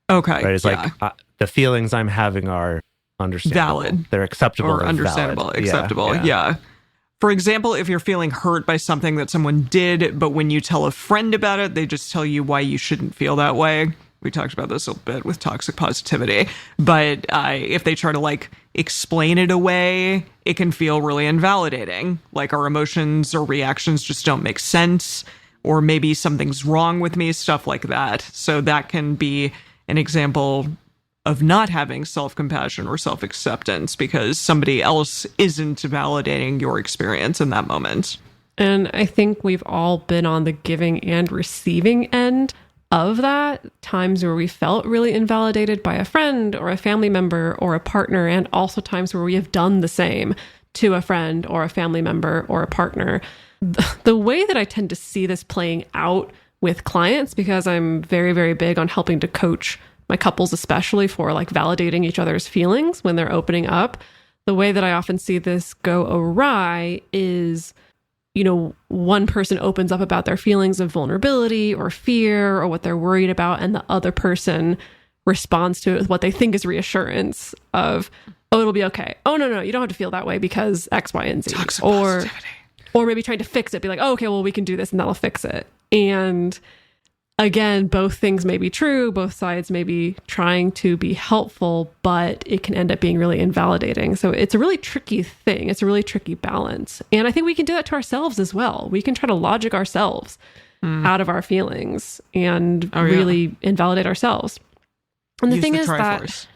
Okay. Right? It's like the feelings I'm having are understandable. Valid. They're acceptable. Or understandable. Valid. Acceptable. Yeah. For example, if you're feeling hurt by something that someone did, but when you tell a friend about it, they just tell you why you shouldn't feel that way. We talked about this a bit with toxic positivity, but if they try to explain it away, it can feel really invalidating. Like our emotions or reactions just don't make sense, or maybe something's wrong with me, stuff like that. So that can be an example of not having self-compassion or self-acceptance because somebody else isn't validating your experience in that moment. And I think we've all been on the giving and receiving end of that, times where we felt really invalidated by a friend or a family member or a partner, and also times where we have done the same to a friend or a family member or a partner. The way that I tend to see this playing out with clients, because I'm very, very big on helping to coach my couples, especially for validating each other's feelings when they're opening up, the way that I often see this go awry is, one person opens up about their feelings of vulnerability or fear or what they're worried about, and the other person responds to it with what they think is reassurance of, oh, it'll be okay. Oh, no, you don't have to feel that way because X, Y, and Z. Toxic positivity. Or maybe trying to fix it, be like, oh, okay, well, we can do this and that'll fix it. And again, both things may be true. Both sides may be trying to be helpful, but it can end up being really invalidating. So it's a really tricky thing. It's a really tricky balance. And I think we can do that to ourselves as well. We can try to logic ourselves out of our feelings and really invalidate ourselves. And the thing is that,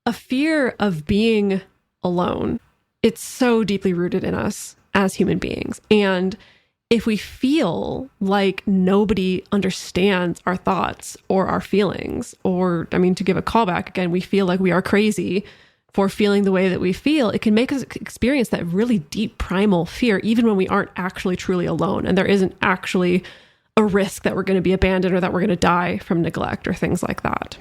a fear of being alone, it's so deeply rooted in us as human beings. And if we feel like nobody understands our thoughts or our feelings, or, to give a callback again, we feel like we are crazy for feeling the way that we feel, it can make us experience that really deep primal fear, even when we aren't actually truly alone. And there isn't actually a risk that we're going to be abandoned or that we're going to die from neglect or things like that.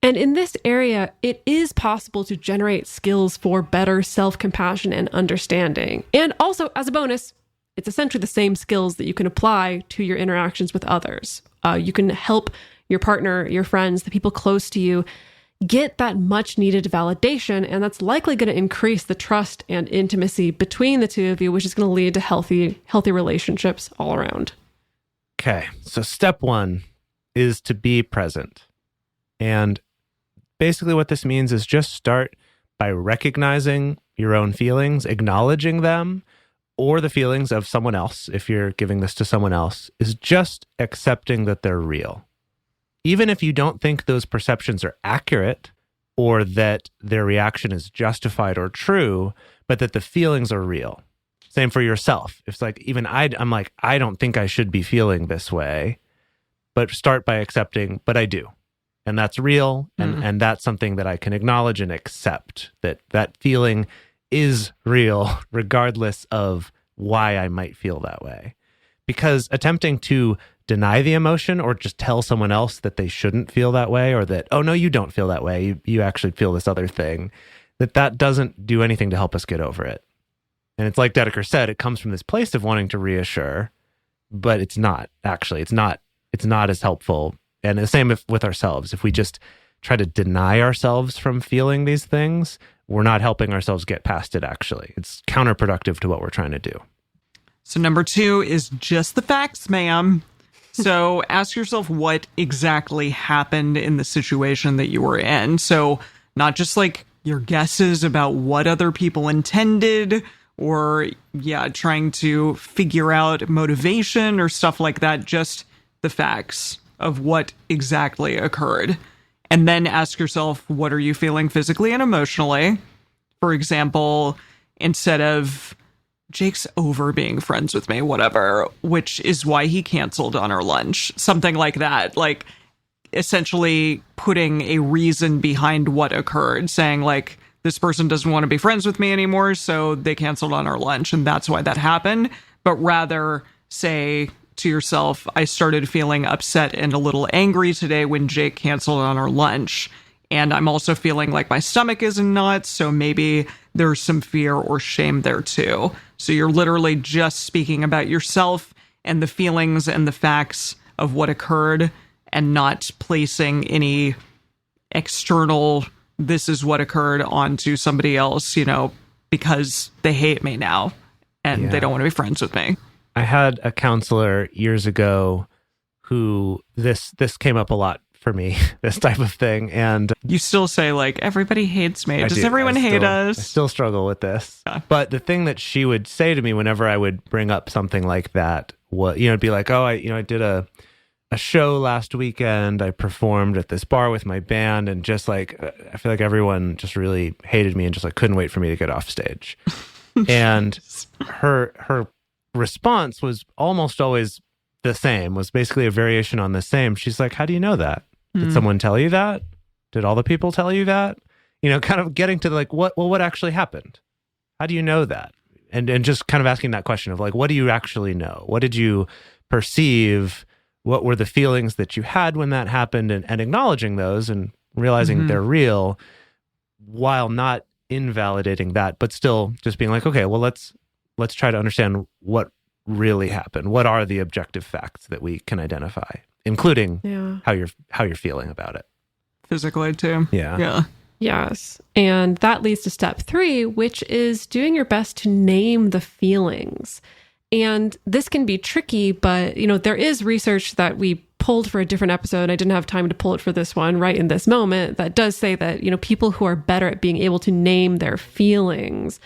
And in this area, it is possible to generate skills for better self-compassion and understanding. And also, as a bonus, it's essentially the same skills that you can apply to your interactions with others. You can help your partner, your friends, the people close to you get that much needed validation. And that's likely going to increase the trust and intimacy between the two of you, which is going to lead to healthy relationships all around. Okay. So step 1 is to be present. And basically what this means is just start by recognizing your own feelings, acknowledging them, or the feelings of someone else, if you're giving this to someone else, is just accepting that they're real. Even if you don't think those perceptions are accurate or that their reaction is justified or true, but that the feelings are real. Same for yourself. It's like, even I'm like, I don't think I should be feeling this way, but start by accepting, but I do. And that's real. And that's something that I can acknowledge and accept, that feeling is real, regardless of why I might feel that way. Because attempting to deny the emotion or just tell someone else that they shouldn't feel that way, or that, oh, no, you don't feel that way, you actually feel this other thing, that doesn't do anything to help us get over it. And it's like Dedeker said, it comes from this place of wanting to reassure, but it's not, actually. It's not as helpful. And the same with ourselves. If we just try to deny ourselves from feeling these things, we're not helping ourselves get past it, actually. It's counterproductive to what we're trying to do. So number 2 is just the facts, ma'am. So ask yourself what exactly happened in the situation that you were in. So not just like your guesses about what other people intended, or trying to figure out motivation or stuff like that, just the facts of what exactly occurred. And then ask yourself, what are you feeling physically and emotionally? For example, instead of Jake's over being friends with me, whatever, which is why he canceled on our lunch, something like that. Like, essentially putting a reason behind what occurred, saying like, this person doesn't want to be friends with me anymore, so they canceled on our lunch, and that's why that happened. But rather say to yourself, I started feeling upset and a little angry today when Jake canceled on our lunch. And I'm also feeling like my stomach is in knots, so maybe there's some fear or shame there too. So you're literally just speaking about yourself and the feelings and the facts of what occurred, and not placing any external, this is what occurred, onto somebody else, because they hate me now and they don't want to be friends with me. I had a counselor years ago who this came up a lot for me, this type of thing. And you still say like, everybody hates me. Does everyone hate us? I still struggle with this. Yeah. But the thing that she would say to me whenever I would bring up something like that, it'd be like, oh, I did a show last weekend. I performed at this bar with my band, and just like, I feel like everyone just really hated me and just like couldn't wait for me to get off stage. And her response was almost always the same, was basically a variation on the same. She's like, how do you know that? Did someone tell you that? Did all the people tell you that? Kind of getting to like, what actually happened? How do you know that? And just kind of asking that question of like, what do you actually know? What did you perceive? What were the feelings that you had when that happened? And acknowledging those and realizing they're real, while not invalidating that, but still just being like, okay, well, let's try to understand what really happened. What are the objective facts that we can identify, including how you're feeling about it physically too. Yeah. Yes. And that leads to step 3, which is doing your best to name the feelings. And this can be tricky, but there is research that we pulled for a different episode. I didn't have time to pull it for this one right in this moment. That does say that, people who are better at being able to name their feelings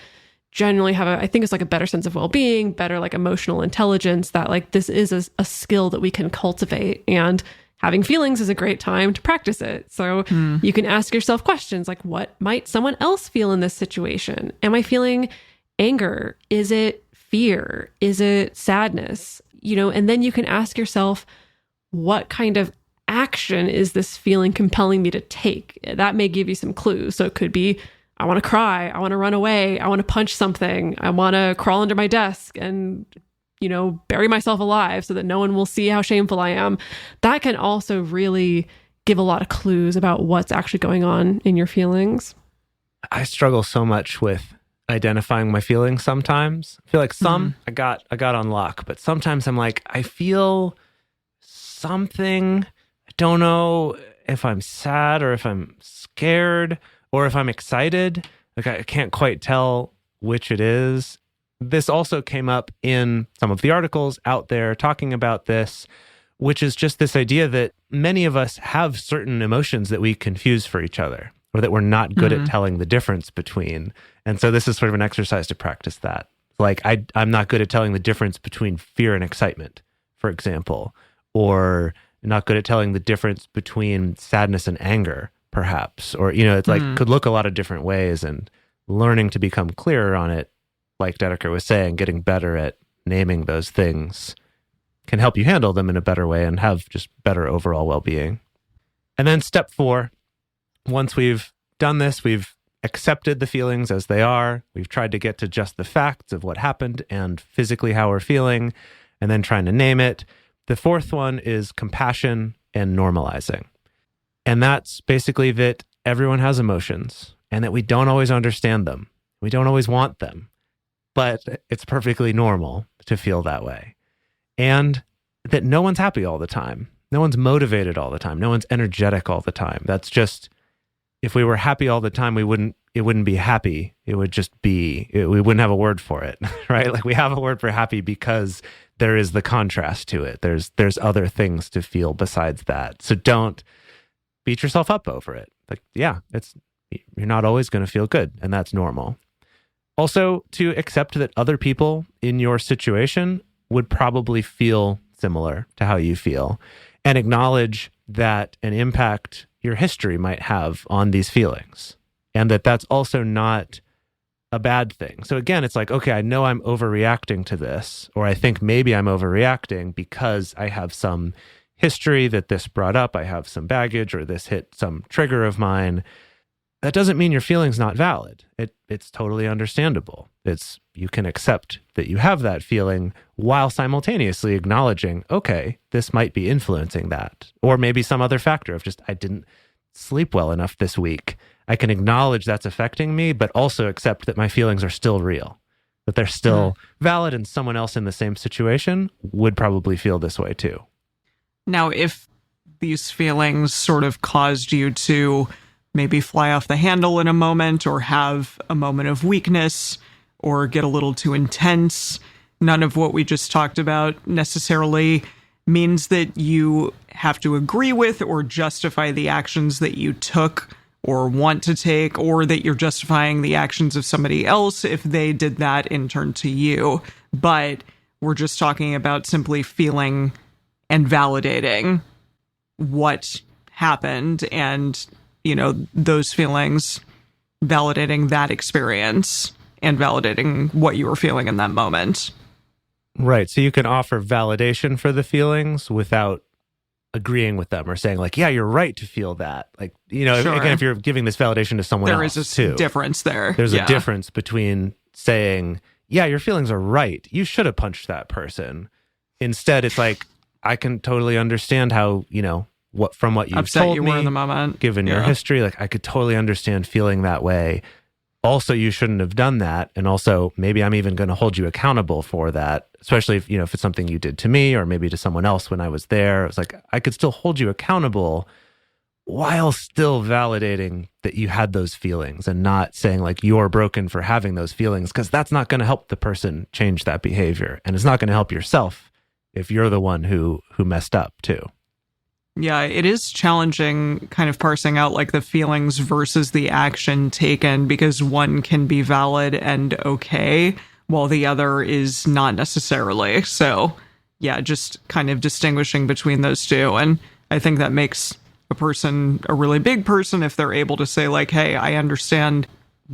generally have I think it's like a better sense of well-being, better like emotional intelligence, that like this is a skill that we can cultivate, and having feelings is a great time to practice it. So you can ask yourself questions like, what might someone else feel in this situation? Am I feeling anger? Is it fear? Is it sadness? And then you can ask yourself, what kind of action is this feeling compelling me to take? That may give you some clues. So it could be I want to cry. I want to run away. I want to punch something. I want to crawl under my desk and, bury myself alive so that no one will see how shameful I am. That can also really give a lot of clues about what's actually going on in your feelings. I struggle so much with identifying my feelings sometimes. I feel like some I got on lock, but sometimes I'm like, I feel something. I don't know if I'm sad or if I'm scared or if I'm excited. Like I can't quite tell which it is. This also came up in some of the articles out there talking about this, which is just this idea that many of us have certain emotions that we confuse for each other, or that we're not good at telling the difference between. And so this is sort of an exercise to practice that. Like I'm not good at telling the difference between fear and excitement, for example, or not good at telling the difference between sadness and anger, perhaps, or, it's like could look a lot of different ways, and learning to become clearer on it, like Dedeker was saying, getting better at naming those things can help you handle them in a better way and have just better overall well-being. And then step 4, once we've done this, we've accepted the feelings as they are, we've tried to get to just the facts of what happened and physically how we're feeling, and then trying to name it. The 4th one is compassion and normalizing. And that's basically that everyone has emotions and that we don't always understand them. We don't always want them, but it's perfectly normal to feel that way. And that no one's happy all the time. No one's motivated all the time. No one's energetic all the time. That's just, if we were happy all the time, it wouldn't be happy. It would just be, we wouldn't have a word for it, right? Like we have a word for happy because there is the contrast to it. There's other things to feel besides that. So don't beat yourself up over it. Like, yeah, you're not always going to feel good, and that's normal. Also, to accept that other people in your situation would probably feel similar to how you feel, and acknowledge that an impact your history might have on these feelings, and that's also not a bad thing. So again, it's like, okay, I know I'm overreacting to this, or I think maybe I'm overreacting because I have some history that this brought up, I have some baggage, or this hit some trigger of mine. That doesn't mean your feeling's not valid. It's totally understandable. You can accept that you have that feeling while simultaneously acknowledging, okay, this might be influencing that. Or maybe some other factor of just, I didn't sleep well enough this week. I can acknowledge that's affecting me, but also accept that my feelings are still real, that they're still valid, and someone else in the same situation would probably feel this way too. Now, if these feelings sort of caused you to maybe fly off the handle in a moment, or have a moment of weakness, or get a little too intense, none of what we just talked about necessarily means that you have to agree with or justify the actions that you took or want to take, or that you're justifying the actions of somebody else if they did that in turn to you. But we're just talking about simply feeling and validating what happened, and those feelings, validating that experience and validating what you were feeling in that moment. Right. So you can offer validation for the feelings without agreeing with them or saying like, yeah, you're right to feel that. Like, Sure. Again, if you're giving this validation to someone there else is too, a difference there. There's a difference between saying, yeah, your feelings are right, you should have punched that person. Instead, it's like, I can totally understand how, from what you've upset told you me, were in the moment, given your history, like I could totally understand feeling that way. Also, you shouldn't have done that. And also, maybe I'm even going to hold you accountable for that, especially if, if it's something you did to me or maybe to someone else when I was there. It's like, I could still hold you accountable while still validating that you had those feelings, and not saying like you're broken for having those feelings, because that's not going to help the person change that behavior. And it's not going to help yourself if you're the one who messed up too. Yeah, it is challenging kind of parsing out like the feelings versus the action taken, because one can be valid and okay while the other is not necessarily. So yeah, just kind of distinguishing between those two. And I think that makes a person a really big person if they're able to say like, hey, I understand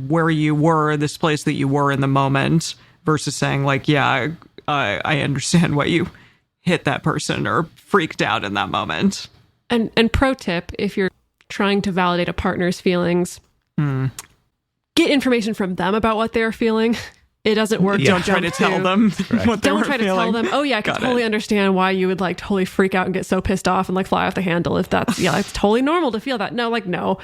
where you were, this place that you were in the moment, versus saying like, yeah, I understand what you hit that person or freaked out in that moment. And pro tip, if you're trying to validate a partner's feelings, get information from them about what they're feeling. It doesn't work. Don't try to tell them what they Don't were try to feeling. tell them, oh yeah, I can totally understand why you would like totally freak out and get so pissed off and like fly off the handle if that's, yeah, it's totally normal to feel that. No.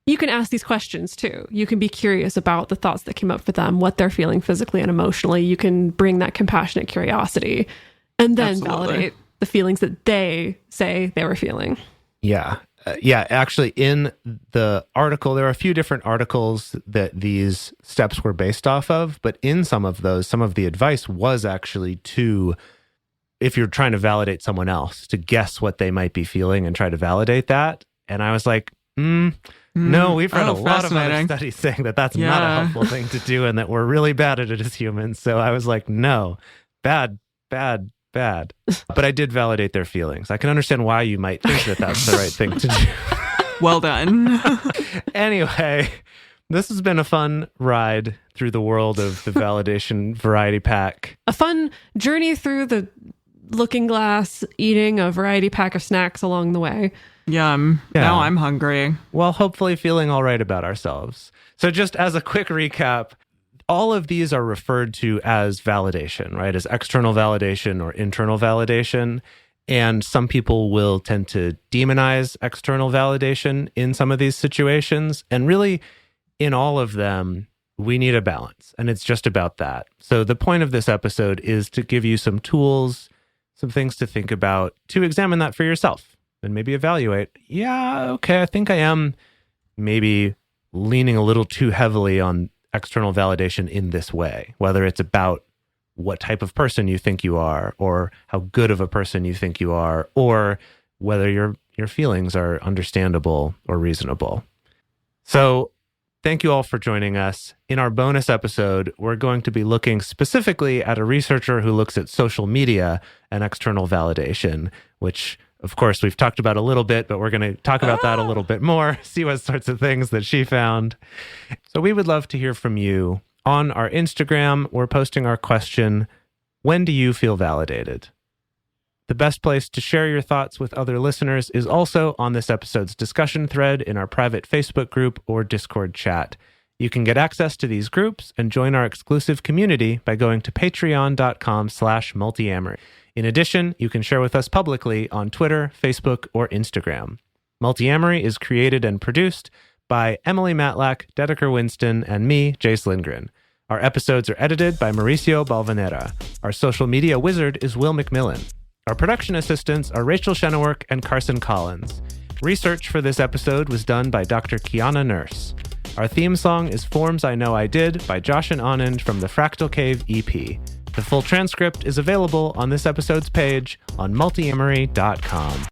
You can ask these questions too. You can be curious about the thoughts that came up for them, what they're feeling physically and emotionally. You can bring that compassionate curiosity and then validate the feelings that they say they were feeling. Yeah. Actually, in the article, there are a few different articles that these steps were based off of, but in some of those, some of the advice was actually to, if you're trying to validate someone else, to guess what they might be feeling and try to validate that. And I was like, no, we've read a lot of other studies saying that that's not a helpful thing to do and that we're really bad at it as humans. So I was like, no, bad. But I did validate their feelings. I can understand why you might think that that's the right thing to do. Well done. Anyway, this has been a fun ride through the world of the validation variety pack. A fun journey through the looking glass, eating a variety pack of snacks along the way. Yum. Yeah. Now I'm hungry. Well, hopefully feeling all right about ourselves. So just as a quick recap, all of these are referred to as validation, right? As external validation or internal validation. And some people will tend to demonize external validation in some of these situations. And really, in all of them, we need a balance. And it's just about that. So the point of this episode is to give you some tools, some things to think about, to examine that for yourself and maybe evaluate, yeah, okay, I think I am maybe leaning a little too heavily on external validation in this way, whether it's about what type of person you think you are, or how good of a person you think you are, or whether your feelings are understandable or reasonable. So thank you all for joining us. In our bonus episode, we're going to be looking specifically at a researcher who looks at social media and external validation, which of course we've talked about a little bit, but we're going to talk about that a little bit more, see what sorts of things that she found. So we would love to hear from you. On our Instagram, we're posting our question, when do you feel validated? The best place to share your thoughts with other listeners is also on this episode's discussion thread in our private Facebook group or Discord chat. You can get access to these groups and join our exclusive community by going to patreon.com/multiamory. In addition, you can share with us publicly on Twitter, Facebook, or Instagram. Multiamory is created and produced by Emily Matlack, Dedeker Winston, and me, Jace Lindgren. Our episodes are edited by Mauricio Balvanera. Our social media wizard is Will McMillan. Our production assistants are Rachel Shenowork and Carson Collins. Research for this episode was done by Dr. Kiana Nurse. Our theme song is Forms I Know I Did by Josh and Anand from the Fractal Cave EP. The full transcript is available on this episode's page on multiamory.com.